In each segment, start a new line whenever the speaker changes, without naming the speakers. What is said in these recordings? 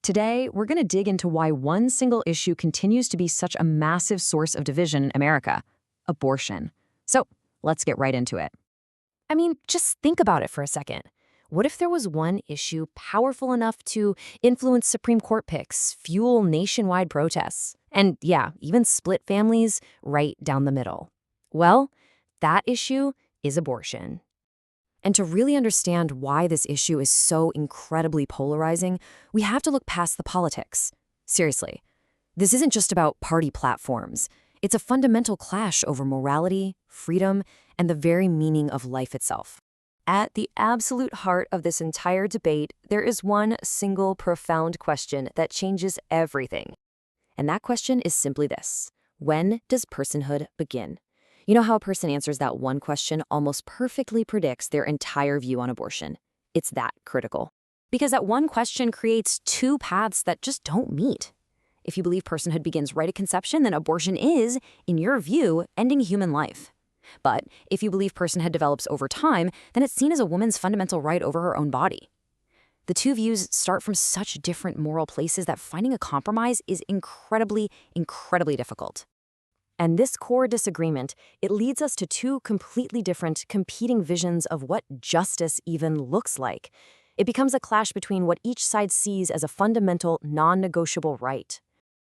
Today, we're going to dig into why one single issue continues to be such a massive source of division in America: abortion. So, let's get right into it.
I mean, just think about it for a second. What if there was one issue powerful enough to influence Supreme Court picks, fuel nationwide protests, and yeah, even split families right down the middle? Well, that issue is abortion. And to really understand why this issue is so incredibly polarizing, we have to look past the politics. Seriously, this isn't just about party platforms. It's a fundamental clash over morality, freedom, and the very meaning of life itself. At the absolute heart of this entire debate, there is one single profound question that changes everything. And that question is simply this: when does personhood begin? You know how a person answers that one question almost perfectly predicts their entire view on abortion? It's that critical. Because that one question creates two paths that just don't meet. If you believe personhood begins right at conception, then abortion is, in your view, ending human life. But if you believe personhood develops over time, then it's seen as a woman's fundamental right over her own body. The two views start from such different moral places that finding a compromise is incredibly difficult. And this core disagreement, it leads us to two completely different, competing visions of what justice even looks like. It becomes a clash between what each side sees as a fundamental, non-negotiable right.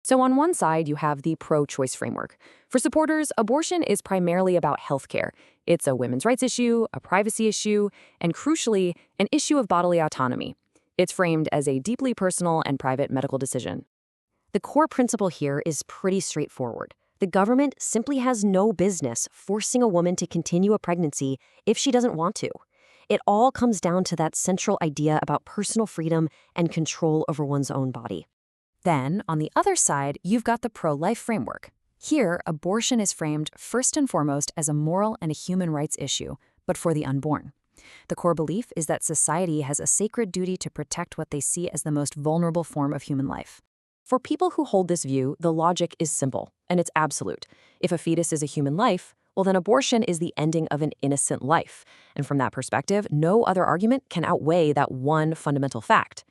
So on one side, you have the pro-choice framework. For supporters, abortion is primarily about healthcare. It's a women's rights issue, a privacy issue, and crucially, an issue of bodily autonomy. It's framed as a deeply personal and private medical decision. The core principle here is pretty straightforward. The government simply has no business forcing a woman to continue a pregnancy if she doesn't want to. It all comes down to that central idea about personal freedom and control over one's own body. Then, on the other side, you've got the pro-life framework. Here, abortion is framed first and foremost as a moral and a human rights issue, but for the unborn. The core belief is that society has a sacred duty to protect what they see as the most vulnerable form of human life. For people who hold this view, the logic is simple, and it's absolute. If a fetus is a human life, well, then abortion is the ending of an innocent life. And from that perspective, no other argument can outweigh that one fundamental fact.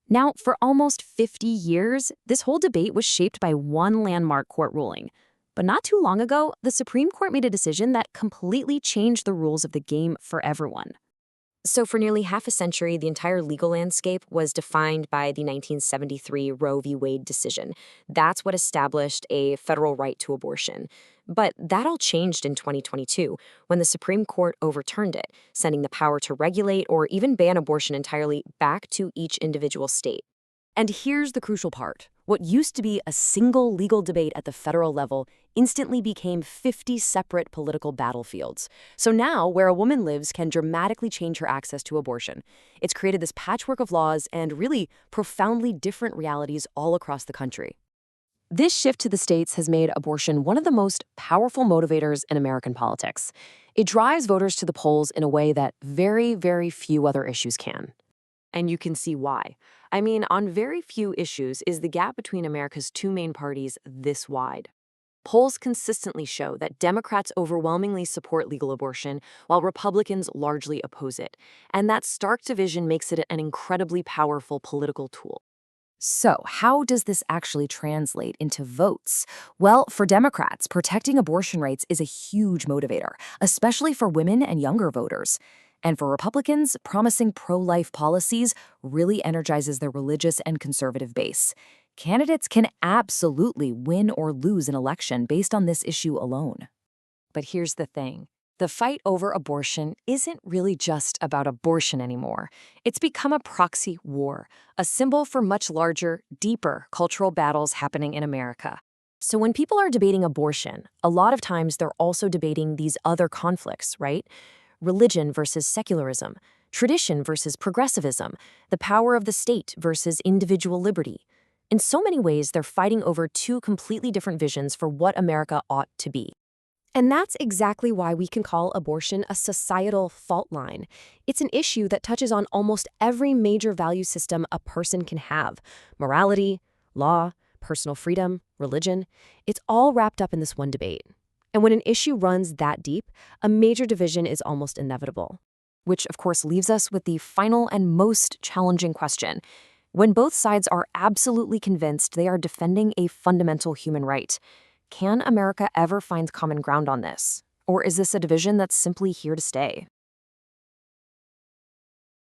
Now, for almost 50 years, this whole debate was shaped by one landmark court ruling. But not too long ago, the Supreme Court made a decision that completely changed the rules of the game for everyone. So for nearly half a century, the entire legal landscape was defined by the 1973 Roe v. Wade decision. That's what established a federal right to abortion. But that all changed in 2022 when the Supreme Court overturned it, sending the power to regulate or even ban abortion entirely back to each individual state. And here's the crucial part. What used to be a single legal debate at the federal level instantly became 50 separate political battlefields. So now, where a woman lives can dramatically change her access to abortion. It's created this patchwork of laws and really profoundly different realities all across the country. This shift to the states has made abortion one of the most powerful motivators in American politics. It drives voters to the polls in a way that very few other issues can. And you can see why. I mean, on very few issues is the gap between America's two main parties this wide. Polls consistently show that Democrats overwhelmingly support legal abortion, while Republicans largely oppose it. And that stark division makes it an incredibly powerful political tool. So, how does this actually translate into votes? Well, for Democrats, protecting abortion rights is a huge motivator, especially for women and younger voters. And for Republicans, promising pro-life policies really energizes their religious and conservative base. Candidates can absolutely win or lose an election based on this issue alone. But here's the thing. The fight over abortion isn't really just about abortion anymore. It's become a proxy war, a symbol for much larger, deeper cultural battles happening in America. So when people are debating abortion, a lot of times they're also debating these other conflicts, right? Religion versus secularism, tradition versus progressivism, the power of the state versus individual liberty. In so many ways, they're fighting over two completely different visions for what America ought to be. And that's exactly why we can call abortion a societal fault line. It's an issue that touches on almost every major value system a person can have: morality, law, personal freedom, religion. It's all wrapped up in this one debate. And when an issue runs that deep, a major division is almost inevitable. Which, of course, leaves us with the final and most challenging question. When both sides are absolutely convinced they are defending a fundamental human right, can America ever find common ground on this? Or is this a division that's simply here to stay?